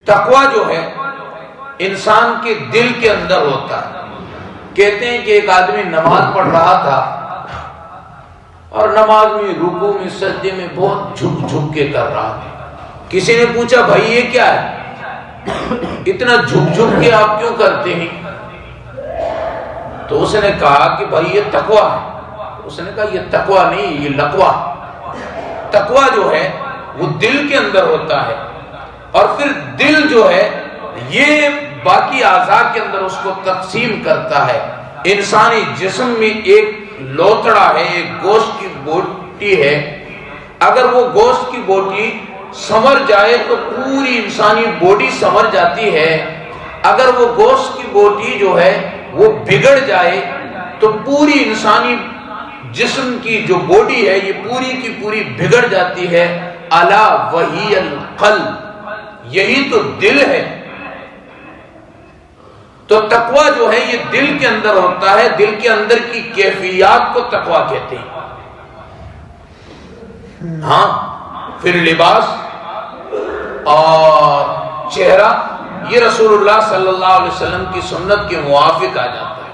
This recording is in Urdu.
تقویٰ جو ہے انسان کے دل کے اندر ہوتا ہے۔ کہتے ہیں کہ ایک آدمی نماز پڑھ رہا تھا اور نماز میں رکوع میں سجدے میں بہت جھک جھک کے کر رہا تھا۔ کسی نے پوچھا بھائی یہ کیا ہے، اتنا جھک جھک کے آپ کیوں کرتے ہیں؟ تو اس نے کہا کہ بھائی یہ تقویٰ ہے۔ اس نے کہا یہ تقویٰ نہیں، یہ لقوہ۔ تقویٰ جو ہے وہ دل کے اندر ہوتا ہے، اور پھر دل جو ہے یہ باقی اعضاء کے اندر اس کو تقسیم کرتا ہے۔ انسانی جسم میں ایک لوتڑا ہے، ایک گوشت کی بوٹی ہے، اگر وہ گوشت کی بوٹی سنور جائے تو پوری انسانی باڈی سنور جاتی ہے، اگر وہ گوشت کی بوٹی جو ہے وہ بگڑ جائے تو پوری انسانی جسم کی جو باڈی ہے یہ پوری کی پوری بگڑ جاتی ہے۔ الا وہی القلب، یہی تو دل ہے۔ تو تقویٰ جو ہے یہ دل کے اندر ہوتا ہے، دل کے اندر کی کیفیات کو تقویٰ کہتے ہیں۔ ہاں پھر لباس اور چہرہ یہ رسول اللہ صلی اللہ علیہ وسلم کی سنت کے موافق آ جاتا ہے۔